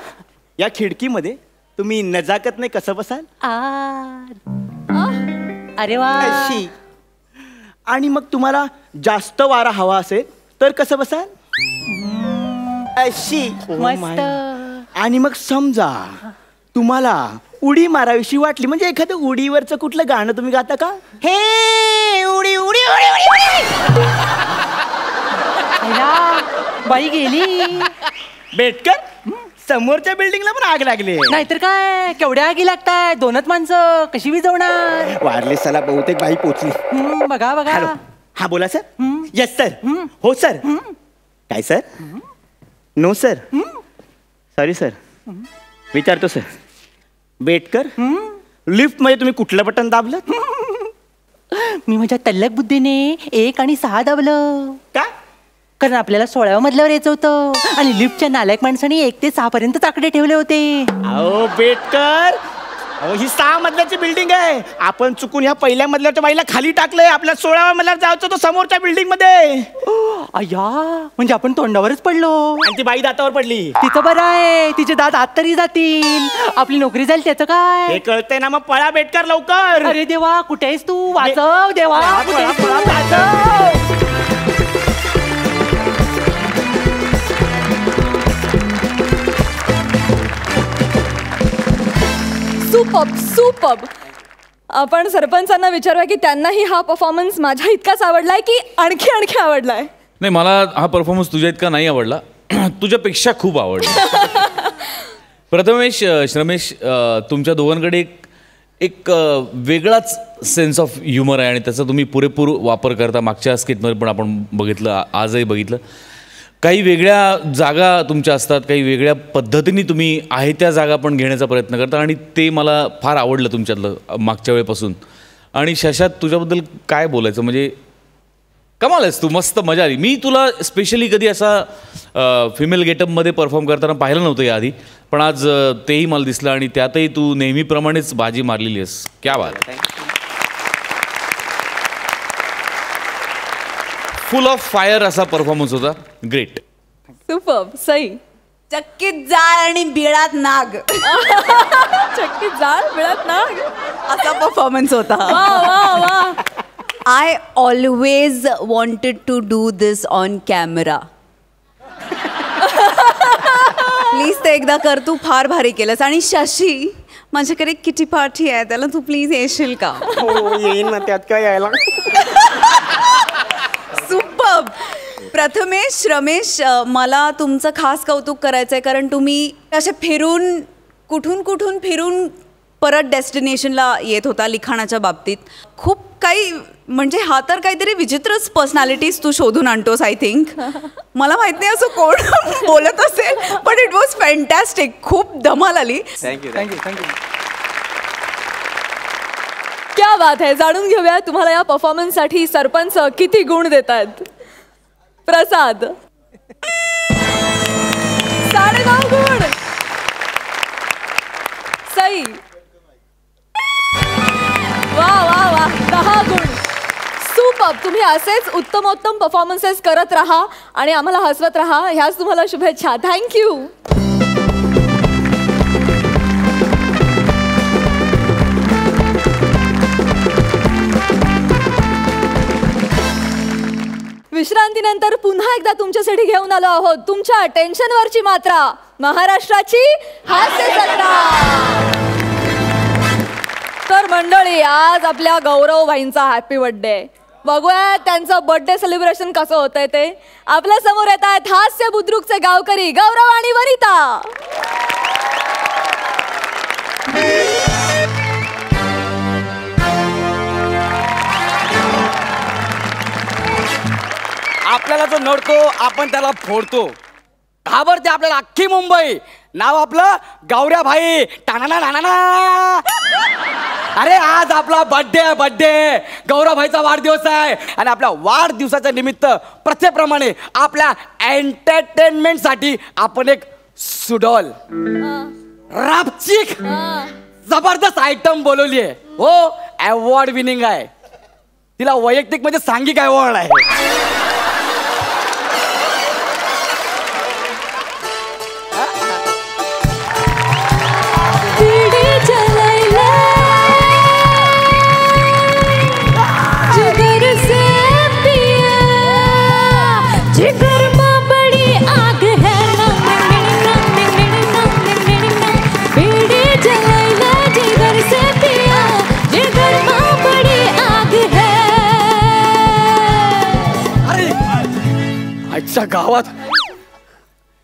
या खिडकीमध्ये तुम्ही नजाकतने कसं बसाल? अरे वा. अशी. आणि मग तुम्हाला जास्त वारा हवा असेल तर कसं बसाल? अशी. मस्त. आणि मग समजा तुम्हाला उडी मारावीशी वाटली, म्हणजे एखादं उडीवरचं कुठलं गाणं तुम्ही गाता का? हे उडी उडी उडी उडी. बाई गेली. बेटकर, समोरच्या बिल्डिंगला पण आग लागली. नाहीतर काय, केवढ्या आगी लागताय, दोनच माणसं कशी विजवणार? वारले सला, बहुतेक बाई पोचली. बघा हॅलो, बघा. हा बोला सर. Yes sir. हो सर. काय sir? No sir. Sorry sir. विचारतो सर. बेटकर, लिफ्ट मध्ये तुम्ही कुठलं बटन दाबलं? मी माझ्या तल्लक बुद्धीने 1 आणि 6 दाबलं. का? कारण आपल्याला 16व्या मजल्यावर यायचं होतं आणि लिफ्टच्या नालायक माणसाने 1 ते 6 पर्यंत आकडे ठेवले होते. अहो बेटकर, अहो ही 6 मजल्याची बिल्डिंग आहे. आपण चुकून ह्या पहिल्या मजल्याच्या बाईला खाली टाकलंय. आपल्या 16व्या मजल्यावर जायचं तो समोरच्या बिल्डिंग मध्ये. अय्या म्हणजे आपण तोंडावरच पडलो. आणि ती बाई दातावर पडली. तिचं बरं आहे, तिचे दात आत तरी जातील, आपली नोकरी जाईल त्याचं काय. हे कळतंय ना, मग पळा बेटकर लवकर. अरे देवा कुठे आहेस तू, वाचव देवा, कुठे आहेस तू? वाचव. सुपर्ब. आपण सरपंचांना विचारूया की त्यांनाही हा परफॉर्मन्स माझ्या इतकाच आवडलाय की आणखी आणखी आवडलाय. नाही, मला हा परफॉर्मन्स तुझ्या इतका नाही आवडला, तुझ्यापेक्षा खूप आवडला. प्रथमेश, श्रमेश, तुमच्या दोघांकडे एक वेगळाच सेन्स ऑफ ह्युमर आहे आणि त्याचा तुम्ही पुरेपूर वापर करता. मागच्या स्किटमध्ये पण आपण बघितलं, आजही बघितलं. काही वेगळ्या जागा तुमच्या असतात, काही वेगळ्या पद्धतीने तुम्ही आहे त्या जागा पण घेण्याचा प्रयत्न करता आणि ते मला फार आवडलं तुमच्यातलं मागच्या वेळेपासून. आणि शशात तुझ्याबद्दल काय बोलायचं, म्हणजे कमाल आहेस तू, मस्त मजा आली. मी तुला स्पेशली कधी असा फिमेल गेटअपमध्ये परफॉर्म करताना पाहिलं नव्हतं याआधी, पण आज तेही मला दिसलं आणि त्यातही तू नेहमीप्रमाणेच बाजी मारलेली आहेस. क्या बात. फुल ऑफ फायर असा परफॉर्मन्स होता. ग्रेट. सुपर्ब. सई. चक्कीत जाळ आणि बिळात नाग. चक्की जाळ मिळत ना, असा परफॉर्मन्स होता. वा वा वा. I always wanted to do this on camera. Please ते एकदा कर, तू फार भारी केलंस. आणि शशी, माझ्याकडे किटी पार्टी आहे, त्याला तू प्लीज येशील का? हो येईन ना, त्यात काय यायला. सुपर्ब. प्रथमेश, रमेश, मला तुमचं खास कौतुक करायचं आहे, कारण तुम्ही असे फिरून कुठून फिरून परत डेस्टिनेशनला येत होता लिखाणाच्या बाबतीत. खूप काही, म्हणजे हा तर काहीतरी विचित्रच पर्सनॅलिटीज तू शोधून आणतोस. आय थिंक, मला माहित नाही असं कोण बोलत असेल, पण इट वॉज फॅन्टॅस्टिक. खूप धमाल आली. थँक्यू. क्या बात आहे. जाणून घेऊया तुम्हाला या परफॉर्मन्ससाठी सरपंच किती गुण देत आहेत. प्रसाद. 9.5 गुण. सई. वा वा वा. 10 गुण. सुपर्ब. तुम्ही असेच उत्तमोत्तम परफॉर्मन्सेस करत राहा आणि आम्हाला हसवत राहा. ह्याच तुम्हाला शुभेच्छा. थँक्यू. विश्रांतीनंतर पुन्हा एकदा तुमच्यासाठी घेऊन आलो आहोत तुमच्या टेन्शनवरची मात्रा, महाराष्ट्राची हास्य जत्रा. तर मंडळी, आज आपल्या गौरव भाईंचा हॅपी बर्थडे. बघूया त्यांचं बर्थडे सेलिब्रेशन कसं होतंय ते. आपल्या समोर येत आहेत हास्य बुद्रुकचे गावकरी गौरव आणि वनिता. आपल्याला जो नडतो आपण त्याला फोडतो. घाबरते आपल्याला अख्खी मुंबई. नाव आपलं गौऱ्या भाई. टाणाना नाना. अरे आज आपला बर्थडे गौरव भाईचा वाढदिवस आहे आणि आपल्या वाढदिवसाच्या निमित्त प्रथेप्रमाणे आपल्या एंटरटेनमेंटसाठी आपण एक सुडॉल रापचिक जबरदस्त आयटम बोलवली आहे. हो, अवॉर्ड विनिंग आहे. तिला वैयक्तिक म्हणजे सांघिक अवॉर्ड आहे. आजच्या गावात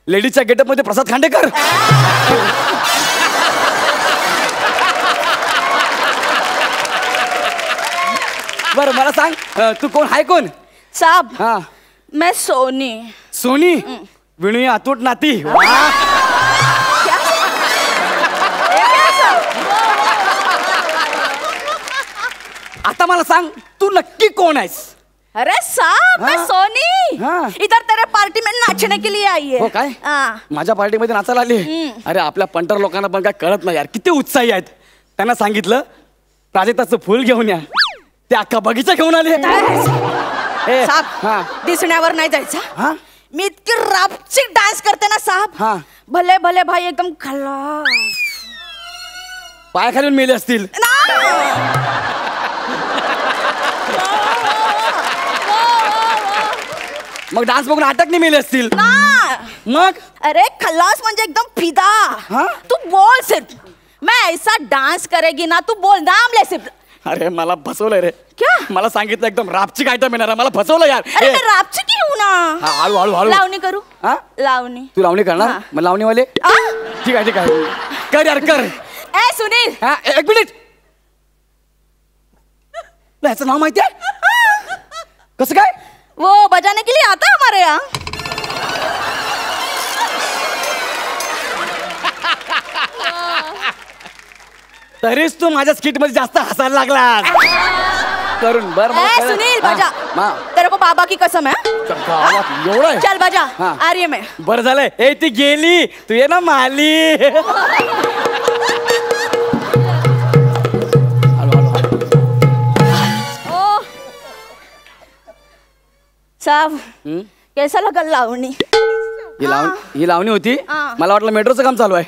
लेडीजच्या गेटअप मध्ये प्रसाद खांडेकर. बरं मला सांग, तू कोण आहे? कोण साहब? हाँ. मैं सोनी. सोनी. विणू अतूट नाती. आता मला सांग, तू नक्की कोण आहेस? अरे साहब, मैं सोनी. हाँ. इधर तेरे पार्टी में नाचने के लिए आई है. हो काय? हाँ. माझ्या पार्टीमध्ये नाचायला आली. अरे आपल्या पंटर लोकांना पण काय कळत नाही यार, किती उत्साही आहेत. त्यांना सांगितलं प्राजक्ताचं फुल घेऊन या, ते अख्खा बगीचा घेऊन आले. ए, साहेब हा. दिसण्यावर नाही जायचं. हा? मी इतकी रापचिक डान्स करते ना हा. साहेब, भले भले भाई एकदम खल्लास. पाय खालून मेले असतील. मग डान्स बघून अटक नाही मेले असतील. मग अरे खल्लास म्हणजे एकदम फिदा. हाँ? तू बोल सिर्फ, मैं ऐसा डांस करेगी ना, तू बोल नाम ले सिर्फ. अरे मला फसवलंय रे. क्या? मला सांगितलं एकदम रापचिक आयटम येणार, मला फसवलं यार. अरे ए, मैं रापची की हूं ना. हा, हळू हळू हळू. लावणी करू. हा? लावणी. तू लावणी करणार? हा. मग लावणीवाले आ? ठीक आहे ठीक आहे, कर यार कर. ए सुनील, हा, एक मिनिट. याचं नाव माहिती आहे? कसं काय? वो बजाने के लिए आता है हमारे यहाँ. तरीच तू माझ्या स्किट मध्ये जास्त हसायला लागला करून. बर ए सुनील बजा. तेरे को बाबा की कसम है. एवढं आहे? चल बजा. हाँ. आ रही है मैं. बरं झालंय. ए ती गेली, तू ये ना माली. साहब कैसा लगा लावणी. ही लावणी होती. हा. मला वाटलं मेट्रोचं काम चालू आहे.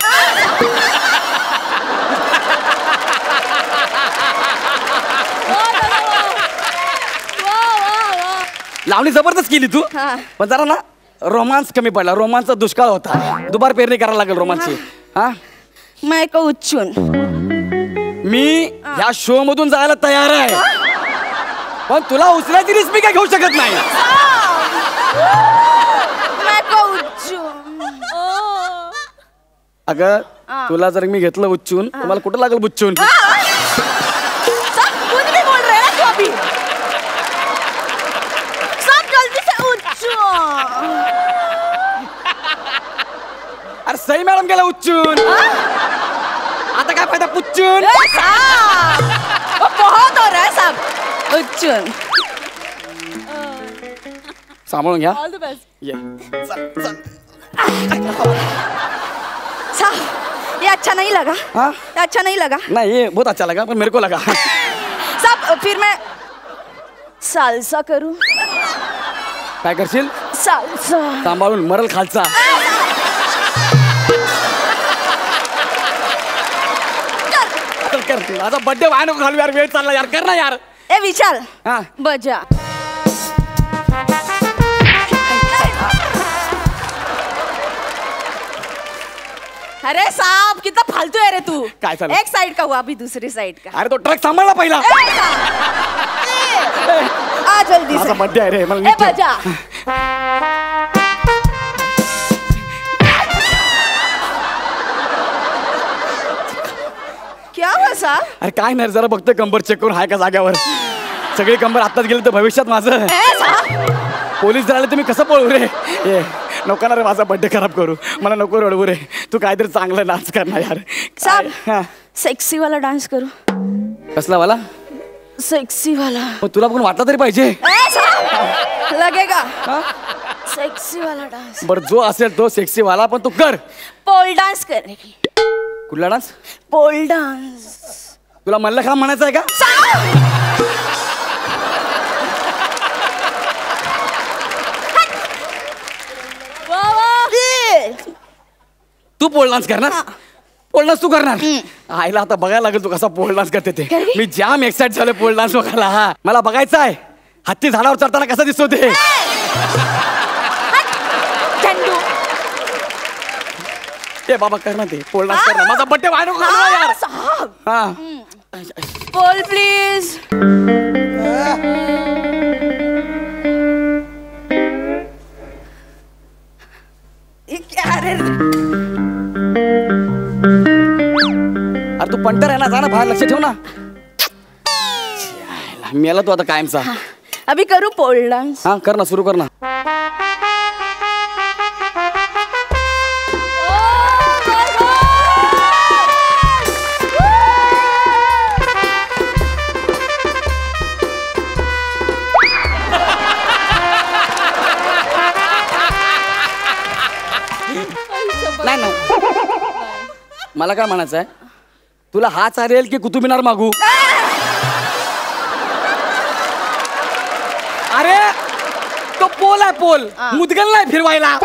लावणी जबरदस्त केली तू. हा. पण जरा ना रोमांस कमी पडला. रोमांसचा दुष्काळ होता. दुबार पेरणी करायला लागेल रोमांसची. हा, मैं को उच्चून. मी ह्या शो मधून जायला तयार आहे, पण तुला उचलायची रिस्क मी काय घेऊ शकत नाही. मैं को उच्चून. अगं तुला जर मी घेतलं उच्चून, तुम्हाला कुठं लागेल बुच्चून. सब खुद भी बोल रहे हैं तू अभी. सब जल्दी से उच्चून. अरे सई मॅडम गेला उच्चून, आता काय फायदा पुच्चून. ए साहब, वो बहुत हो रहा है साहब. उच्चून. सांभाळून घ्या. All the best. ये. साहब ये अच्छा नहीं लगा. हाँ? ये अच्छा नहीं लगा. नहीं ये बहुत अच्छा लगा, पर मेरे को लगा. साहब फिर मैं सालसा करूं. काय करशील? सालसा. सांभाळून मरल खालचा. चल कर. माझा बर्थडे व्हाय नको घालू यार, वेळ चालला यार, कर ना यार. ए विशाल हा. बजा. अरे साहब कितना फालतू है रे तू. काय चालू? एक साइड का हुआ, अभी दूसरी साइड का. अरे तो ट्रक सांभाळला पहिला. ए, साहब. आ जल्दी माझा से. बर्थडे आहे रे, मला ए नीट ठेव. बजा. क्या हुआ साहब. अरे काय नाही, जरा बघतोय कंबर चेक करून हाय का जाग्यावर. सगळी कंबर आत्ताच गेली तर भविष्यात माझं. ए साहब पोलीस झाले तर मी कसं पळू रे. ए नको ना रे माझा बर्थडे खराब करू, मला नको रडवू रे. तू काहीतरी चांगलं डान्स कर ना यार. साहब हा. सेक्सी वाला डांस करू. कसला वाला? सेक्सी वाला. पण तुला पण वाटला तरी पाहिजे. ए साहब लगेगा. हा? सेक्सी वाला डांस. बरं जो असेल तो सेक्सी वाला, पण तू कर. पोल डांस करेगी. कुठला डान्स? Pole dance. तुला मल्लखांब म्हणायचं आहे का? तू पोल डान्स करणार? पोल डान्स तू करणार? आईला आता बघायला लागेल तू कसा पोल डान्स करते ते. मी जाम एक्साइट झालो पोल डान्स बघायला. हा मला बघायचं आहे, हत्ती झाडावर चढताना कसा दिसतो ते. झंडू. ते बाबा कर ना ते पोल डान्स कर ना. माझा बड्डे व्हायला नको घालू ना यार. साहब हा पोल प्लीज. क्या रे. अरे तू पंटर आहे ना, जा ना बाहेर, लक्ष ठेव ना. मेला तू आता कायमचा. अभी करू पोल डांस. हा कर ना, सुरू कर ना. नाही नाही, मला काय म्हणायचं आहे, तुला हा चालेल की कुतुब मिनार मागू? अरे तो पोल आहे, पोल मुदगल नाही फिरवायला.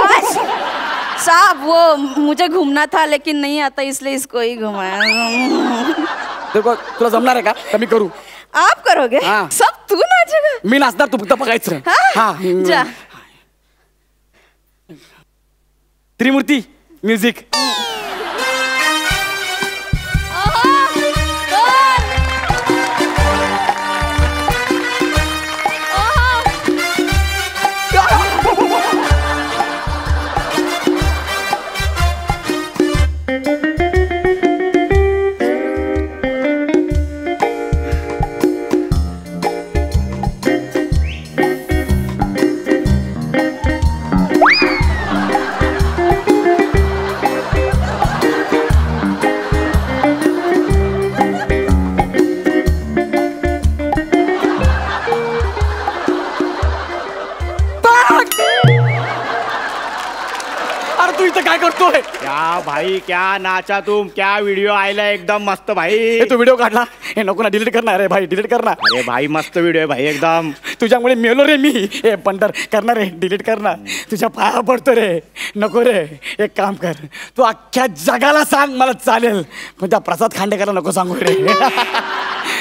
साहब वो मुझे घूमना था लेकिन नहीं आता इसलिए इसको ही घुमाया. देखो तुला जमणार आहे का? कमी करू. आप करोगे? हाँ. सब तू नाचेगा. मी नाचणार, तू फक्त बघायचं. हाँ? जा. त्रिमूर्ती म्युझिक. काय करतोय? क्या भाई, क्या नाचा तुम, क्या व्हिडिओ आयला एकदम मस्त भाई. तू व्हिडिओ काढला? हे नको ना, डिलीट करणार आहे भाई, डिलीट करणार. अरे भाई मस्त व्हिडिओ आहे भाई एकदम. तुझ्यामुळे मेलो रे मी. हे पंढर करणार रे, डिलीट करणार. तुझ्या पाया पडतो रे. नको रे, एक काम कर, तू अख्ख्या जगाला सांग मला चालेल, पण त्या प्रसाद खांडेकरला नको सांगू रे.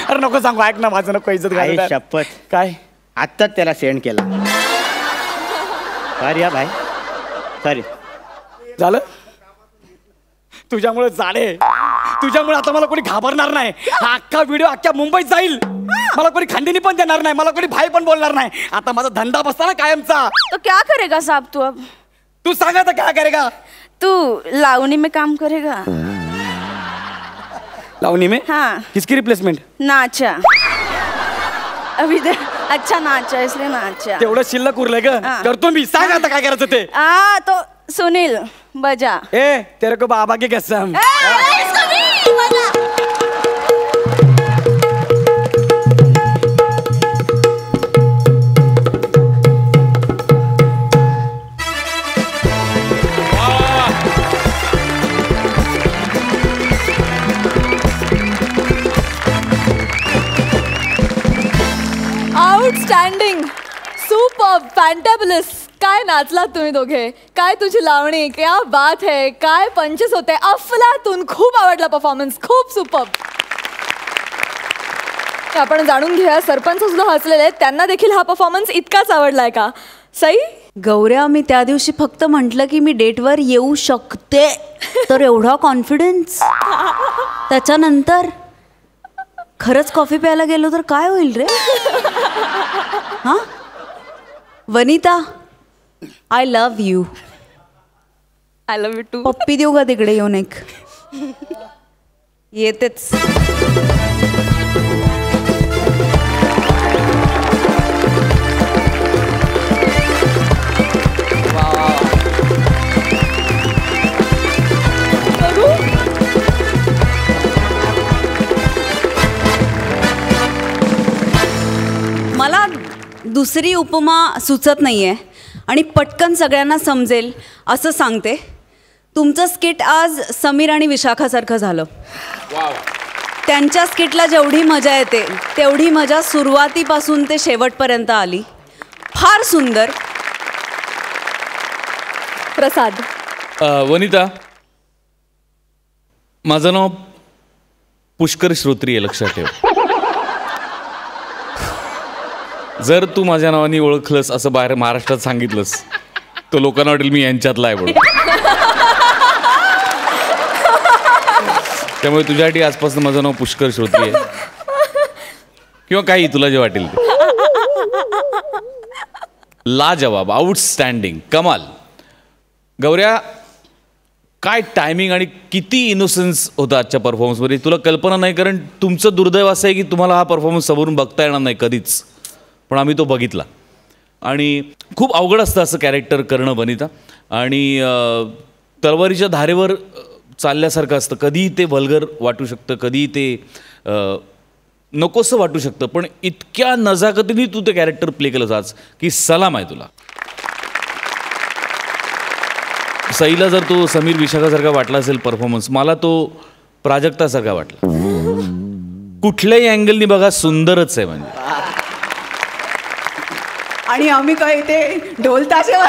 अरे नको सांगू, ऐक ना माझं, नको इज्जत भाई घाल. शपथ, काय आत्ताच त्याला सेंड केला. सॉरी या भाई, सॉरी. झालं? तुझ्यामुळे झाले, तुझ्यामुळे आता मला कोणी घाबरणार नाही. हा अख्खा व्हिडिओ अख्ख्या मुंबईत जाईल. मला कोणी खंडणी पण देणार नाही, मला कोणी भाई पण बोलणार नाही. आता माझा धंदा बसता ना कायमचा. तो क्या करेगा साहब तू अब? तू सांगा तर काय करेगा? तू लावणी में काम करेगा. लावणी में? हाँ. किसकी रिप्लेसमेंट? नाचा. अभी अच्छा नाचा इसलिए नाचा. तेवढं शिल्लक उरलंय ग. हाँ. करतो मी, सांग आता काय करायचं ते. तो सुनील बजा. ए तेरे को बाबा की कसम. Outstanding, super, फॅन्टॅबुलस. काय नाचलात तुम्ही दोघे, काय तुझी लावणी, क्या बात है, काय पंचेस होते, अफलातून. खूप आवडला परफॉर्मन्स, खूप सुपर. आपण जाणून घेऊया, सरपंच सुद्धा हसलेले आहेत, त्यांना देखील हा परफॉर्मन्स इतकाच आवडलाय का? सई? गौऱ्या, मी त्या दिवशी फक्त म्हटलं की मी डेटवर येऊ शकते, तर एवढा कॉन्फिडन्स. त्याच्यानंतर खरंच कॉफी प्यायला गेलो तर काय होईल रे? हा Vanita, I love you. I love you too. पप्पी देऊ का तिकडे येऊन एक? येतेच. मला दुसरी उपमा सुचत नाहीये आणि पटकन सगळ्यांना समजेल असं सांगते. तुमचं स्किट आज समीर आणि विशाखासारखं झालं. त्यांच्या स्किटला जेवढी मजा येते तेवढी मजा सुरुवातीपासून ते शेवटपर्यंत आली. फार सुंदर. प्रसाद. वनिता, माझं नाव पुष्कर श्रोत्री आहे, लक्षात ठेव. जर तू माझ्या नावाने ओळखलंस असं बाहेर महाराष्ट्रात सांगितलंस तर लोकांना वाटेल मी यांच्यातला आहे म्हणून. त्यामुळे तुझ्यासाठी आजपासून माझं नाव पुष्कर श्रोत्री आहे, किंवा काही तुला जे वाटेल ते. लाजवाब, आउटस्टँडिंग, कमाल. गौऱ्या, काय टायमिंग आणि किती इनोसन्स होता आजच्या परफॉर्मन्समध्ये, तुला कल्पना नाही. कारण तुमचं दुर्दैव असं आहे की तुम्हाला हा परफॉर्मन्स समोरून बघता येणार नाही कधीच, पण आम्ही तो बघितला. आणि खूप अवघड असतं असं कॅरेक्टर करणं वनिता. आणि तलवारीच्या धारेवर चालल्यासारखं असतं. कधीही ते व्हल्गर वाटू शकतं, कधीही ते नकोसं वाटू शकतं, पण इतक्या नजाकतीने तू ते कॅरेक्टर प्ले केलंस आज की सलाम आहे तुला. सईला जर तो समीर विशाखासारखा वाटला असेल परफॉर्मन्स, मला तो प्राजक्तासारखा वाटला. कुठल्याही अँगलनी बघा सुंदरच आहे म्हणजे. आणि आम्ही काय इथे ढोल ताशेवर.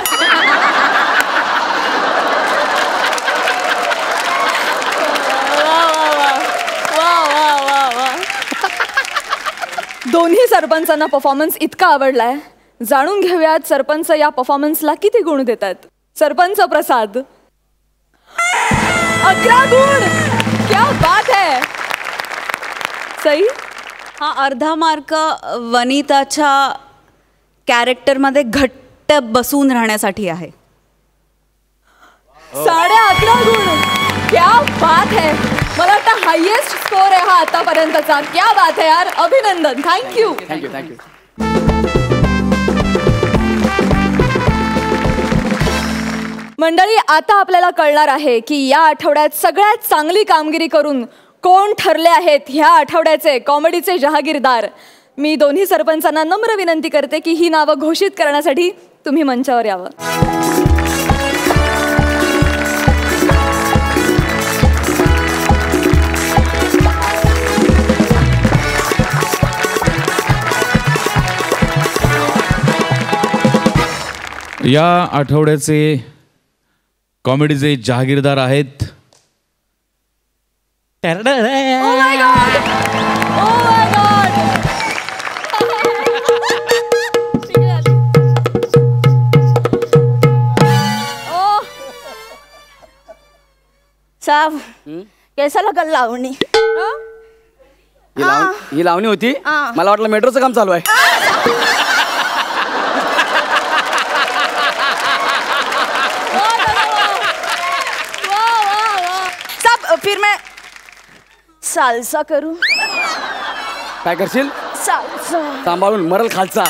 दोन्ही सरपंचांना परफॉर्मन्स इतका आवडलाय. जाणून घेऊयात सरपंच या परफॉर्मन्सला किती गुण देतात. सरपंच प्रसाद 11 गुण. क्या बात है. सई हा अर्धा मार्क वनिताच्या कॅरेक्टरमध्ये घट्ट बसून राहण्यासाठी आहे. 11.5 गुण. क्या बात है. मला वाटतं हायेस्ट स्कोर आहे हा आतापर्यंतचा. क्या बात है यार. अभिनंदन. थँक्यू. Thank you thank you. मंडळी, आता आपल्याला कळणार आहे की या आठवड्यात सगळ्यात चांगली कामगिरी करून कोण ठरले आहेत ह्या आठवड्याचे कॉमेडीचे जहागीरदार. मी दोन्ही सरपंचांना नम्र विनंती करते की ही नावं घोषित करण्यासाठी तुम्ही मंचावर यावं. या आठवड्याचे कॉमेडीचे जहागीरदार आहेत Oh my God! Oh my God! Oh. साहब कैसा लगा लावणी? ही लावणी होती. हा. मला वाटलं मेट्रोचं काम चालू आहे. साहब फिर मैं सालसा करूं. काय करशील? सालसा. सांभाळून मरल खालचा.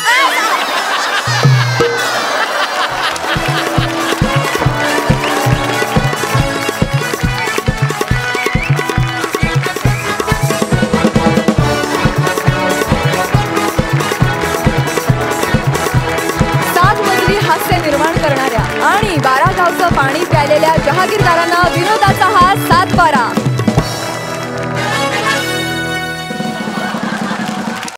हास्य निर्माण करणाऱ्या आणि 12 गावचं पाणी प्यायलेल्या जहागीरदारांना विनोदाचा हा 7 बारा.